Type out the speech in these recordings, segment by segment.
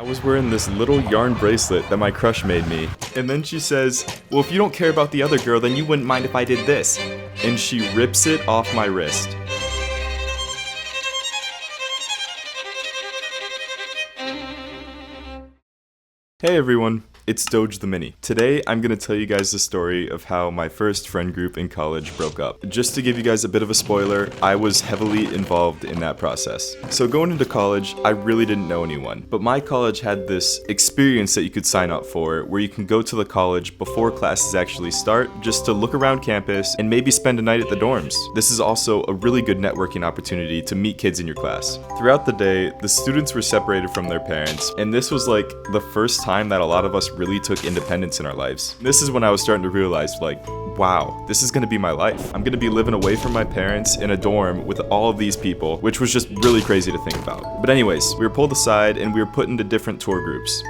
I was wearing this little yarn bracelet that my crush made me, and then she says, well, if you don't care about the other girl, then you wouldn't mind if I did this. And she rips it off my wrist. Hey everyone, it's Doge the Mini. Today I'm gonna tell you guys the story of how my first friend group in college broke up. Just to give you guys a bit of a spoiler, I was heavily involved in that process. So going into college, I really didn't know anyone, but my college had this experience that you could sign up for where you can go to the college before classes actually start just to look around campus and maybe spend a night at the dorms. This is also a really good networking opportunity to meet kids in your class. Throughout the day, the students were separated from their parents, and this was like the first time that a lot of us really took independence in our lives. This is when I was starting to realize, like, wow, this is gonna be my life. I'm gonna be living away from my parents in a dorm with all of these people, which was just really crazy to think about. But anyways, we were pulled aside and we were put into different tour groups.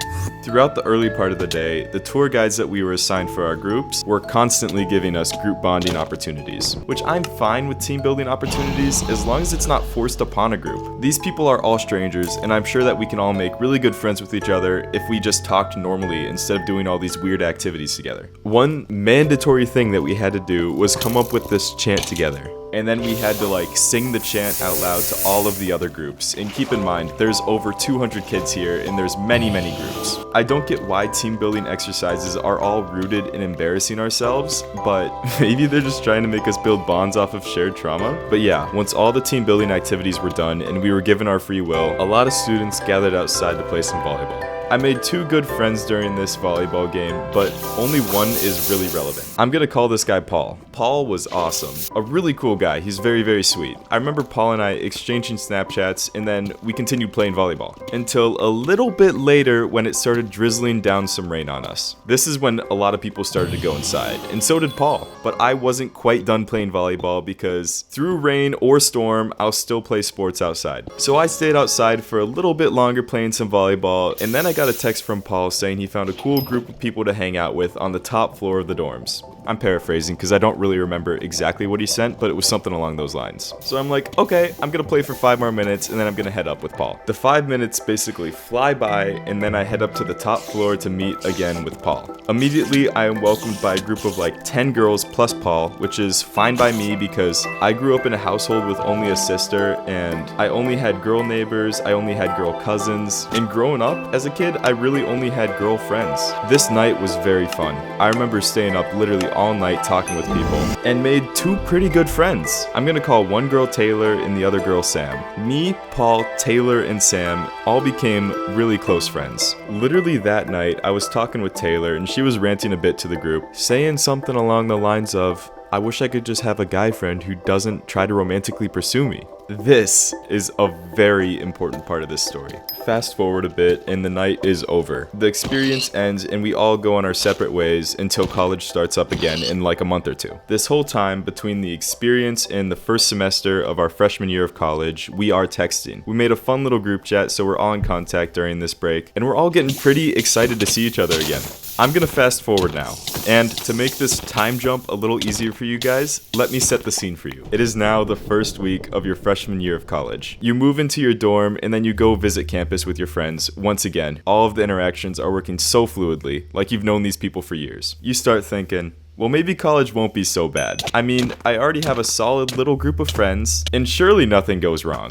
Throughout the early part of the day, the tour guides that we were assigned for our groups were constantly giving us group bonding opportunities, which I'm fine with team building opportunities as long as it's not forced upon a group. These people are all strangers, and I'm sure that we can all make really good friends with each other if we just talked normally instead of doing all these weird activities together. One mandatory thing that we had to do was come up with this chant together. And then we had to like sing the chant out loud to all of the other groups. And keep in mind, there's over 200 kids here and there's many groups. I don't get why team building exercises are all rooted in embarrassing ourselves, but maybe they're just trying to make us build bonds off of shared trauma. But yeah, once all the team building activities were done and we were given our free will, a lot of students gathered outside to play some volleyball. I made 2 good friends during this volleyball game, but only one is really relevant. I'm gonna call this guy Paul. Paul was awesome. A really cool guy. He's very sweet. I remember Paul and I exchanging Snapchats, and then we continued playing volleyball. Until a little bit later when it started drizzling down some rain on us. This is when a lot of people started to go inside, and so did Paul. But I wasn't quite done playing volleyball because through rain or storm, I'll still play sports outside. So I stayed outside for a little bit longer playing some volleyball, and then I got a text from Paul saying he found a cool group of people to hang out with on the top floor of the dorms. I'm paraphrasing because I don't really remember exactly what he sent, but it was something along those lines. So I'm like, okay, I'm gonna play for 5 more minutes and then I'm gonna head up with Paul. The 5 minutes basically fly by and then I head up to the top floor to meet again with Paul. Immediately, I am welcomed by a group of like 10 girls plus Paul, which is fine by me because I grew up in a household with only a sister and I only had girl neighbors, I only had girl cousins, and growing up as a kid, I really only had girl friends. This night was very fun. I remember staying up literally all night talking with people and made 2 pretty good friends. I'm gonna call one girl Taylor and the other girl Sam. Me, Paul, Taylor, and Sam all became really close friends. Literally that night, I was talking with Taylor and she was ranting a bit to the group, saying something along the lines of, I wish I could just have a guy friend who doesn't try to romantically pursue me. This is a very important part of this story. Fast forward a bit and the night is over. The experience ends and we all go on our separate ways until college starts up again in like a month or 2. This whole time between the experience and the first semester of our freshman year of college, we are texting. We made a fun little group chat so we're all in contact during this break and we're all getting pretty excited to see each other again. I'm gonna fast forward now, and to make this time jump a little easier for you guys, let me set the scene for you. It is now the first week of your freshman year of college. You move into your dorm and then you go visit campus with your friends. Once again, all of the interactions are working so fluidly, like you've known these people for years. You start thinking, well, maybe college won't be so bad. I mean, I already have a solid little group of friends, and surely nothing goes wrong.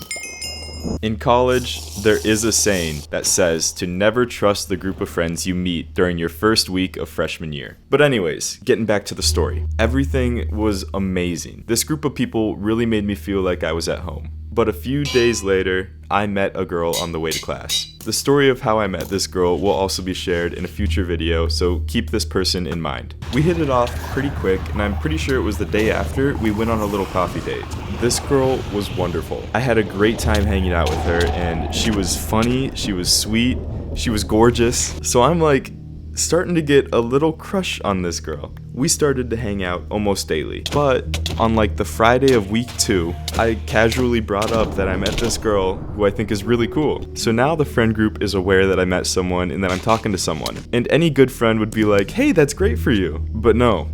In college, there is a saying that says to never trust the group of friends you meet during your first week of freshman year. But anyways, getting back to the story. Everything was amazing. This group of people really made me feel like I was at home. But a few days later, I met a girl on the way to class. The story of how I met this girl will also be shared in a future video, so keep this person in mind. We hit it off pretty quick, and I'm pretty sure it was the day after we went on a little coffee date. This girl was wonderful. I had a great time hanging out with her, and she was funny, she was sweet, she was gorgeous. So I'm like, starting to get a little crush on this girl. We started to hang out almost daily, but on like the Friday of week 2, I casually brought up that I met this girl who I think is really cool. So now the friend group is aware that I met someone and that I'm talking to someone. And any good friend would be like, hey, that's great for you. But no,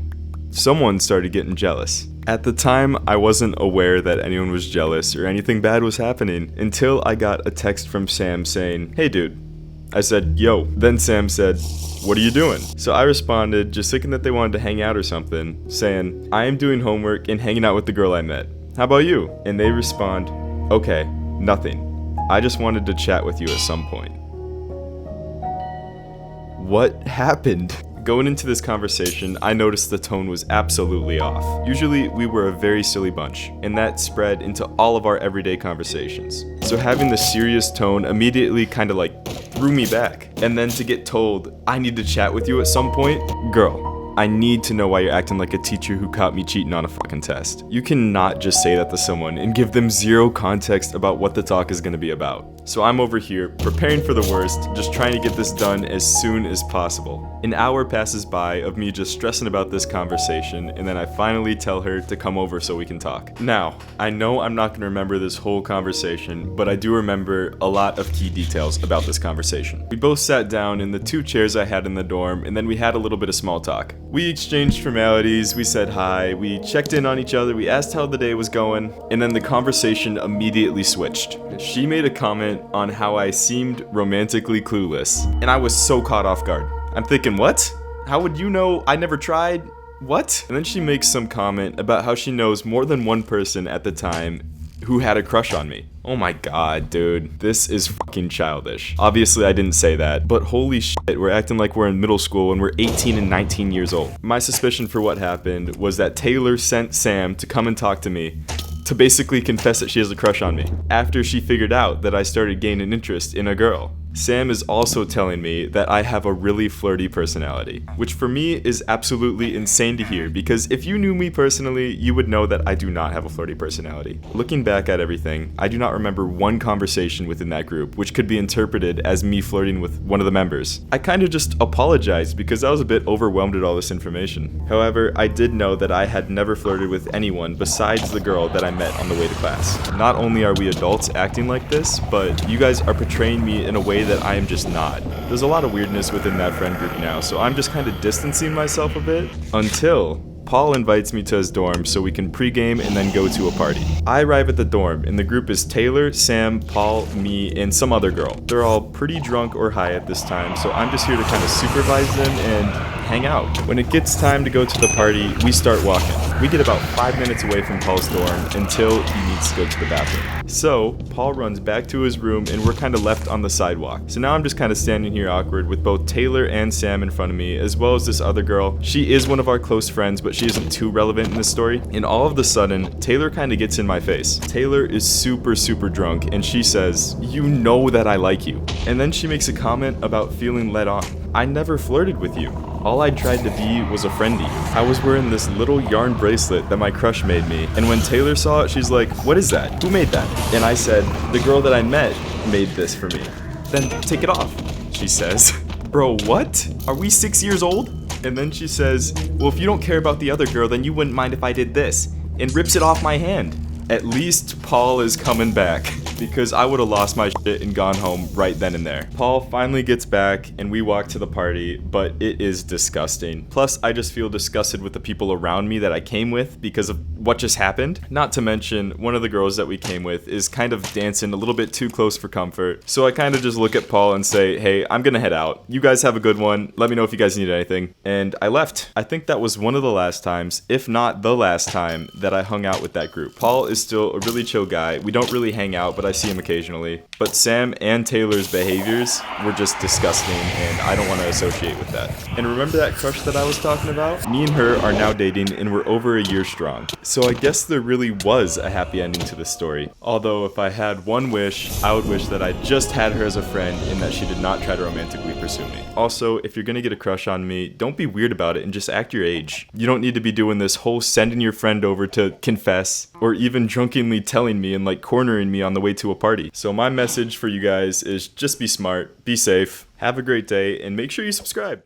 someone started getting jealous. At the time, I wasn't aware that anyone was jealous or anything bad was happening until I got a text from Sam saying, hey dude, I said, yo. Then Sam said, what are you doing? So I responded, just thinking that they wanted to hang out or something, saying, I am doing homework and hanging out with the girl I met. How about you? And they respond, okay, nothing. I just wanted to chat with you at some point. What happened? Going into this conversation, I noticed the tone was absolutely off. Usually, we were a very silly bunch, and that spread into all of our everyday conversations. So having the serious tone immediately kind of like threw me back. And then to get told, I need to chat with you at some point? Girl, I need to know why you're acting like a teacher who caught me cheating on a fucking test. You cannot just say that to someone and give them zero context about what the talk is gonna be about. So I'm over here, preparing for the worst, just trying to get this done as soon as possible. An hour passes by of me just stressing about this conversation, and then I finally tell her to come over so we can talk. Now, I know I'm not gonna remember this whole conversation, but I do remember a lot of key details about this conversation. We both sat down in the 2 chairs I had in the dorm, and then we had a little bit of small talk. We exchanged formalities, we said hi, we checked in on each other, we asked how the day was going, and then the conversation immediately switched. She made a comment on how I seemed romantically clueless, and I was so caught off guard. I'm thinking, what? How would you know? I never tried. What? And then she makes some comment about how she knows more than one person at the time who had a crush on me. Oh my god, dude. This is fucking childish. Obviously, I didn't say that, but holy shit, we're acting like we're in middle school when we're 18 and 19 years old. My suspicion for what happened was that Taylor sent Sam to come and talk to me to basically confess that she has a crush on me after she figured out that I started gaining interest in a girl. Sam is also telling me that I have a really flirty personality, which for me is absolutely insane to hear because if you knew me personally, you would know that I do not have a flirty personality. Looking back at everything, I do not remember one conversation within that group which could be interpreted as me flirting with one of the members. I kind of just apologized because I was a bit overwhelmed at all this information. However, I did know that I had never flirted with anyone besides the girl that I met on the way to class. Not only are we adults acting like this, but you guys are portraying me in a way that I am just not. There's a lot of weirdness within that friend group now, so I'm just kind of distancing myself a bit until Paul invites me to his dorm so we can pregame and then go to a party. I arrive at the dorm and the group is Taylor, Sam, Paul, me, and some other girl. They're all pretty drunk or high at this time, so I'm just here to kind of supervise them and hang out. When it gets time to go to the party, we start walking. We get about 5 minutes away from Paul's dorm until he needs to go to the bathroom. So Paul runs back to his room and we're kind of left on the sidewalk. So now I'm just kind of standing here awkward with both Taylor and Sam in front of me, as well as this other girl. She is one of our close friends, but she isn't too relevant in this story. And all of a sudden, Taylor kind of gets in my face. Taylor is super drunk and she says, "You know that I like you." And then she makes a comment about feeling led on. I never flirted with you. All I tried to be was a friend to you. I was wearing this little yarn bracelet that my crush made me, and when Taylor saw it, she's like, "What is that? Who made that?" And I said, "The girl that I met made this for me." "Then take it off," she says. Bro, what? Are we 6 years old? And then she says, "Well, if you don't care about the other girl, then you wouldn't mind if I did this," and rips it off my hand. At least Paul is coming back, because I would have lost my shit and gone home right then and there. Paul finally gets back and we walk to the party, but it is disgusting. Plus, I just feel disgusted with the people around me that I came with because of what just happened. Not to mention, one of the girls that we came with is kind of dancing a little bit too close for comfort. So I kind of just look at Paul and say, "Hey, I'm gonna head out. You guys have a good one. Let me know if you guys need anything." And I left. I think that was one of the last times, if not the last time, that I hung out with that group. Paul is still a really chill guy. We don't really hang out, but I see him occasionally. But Sam and Taylor's behaviors were just disgusting, and I don't want to associate with that. And remember that crush that I was talking about? Me and her are now dating, and we're over a year strong. So I guess there really was a happy ending to this story. Although if I had one wish, I would wish that I just had her as a friend and that she did not try to romantically pursue me. Also, if you're gonna get a crush on me, don't be weird about it and just act your age. You don't need to be doing this whole sending your friend over to confess, or even drunkenly telling me and like cornering me on the way to a party. So my message for you guys is just be smart, be safe, have a great day, and make sure you subscribe.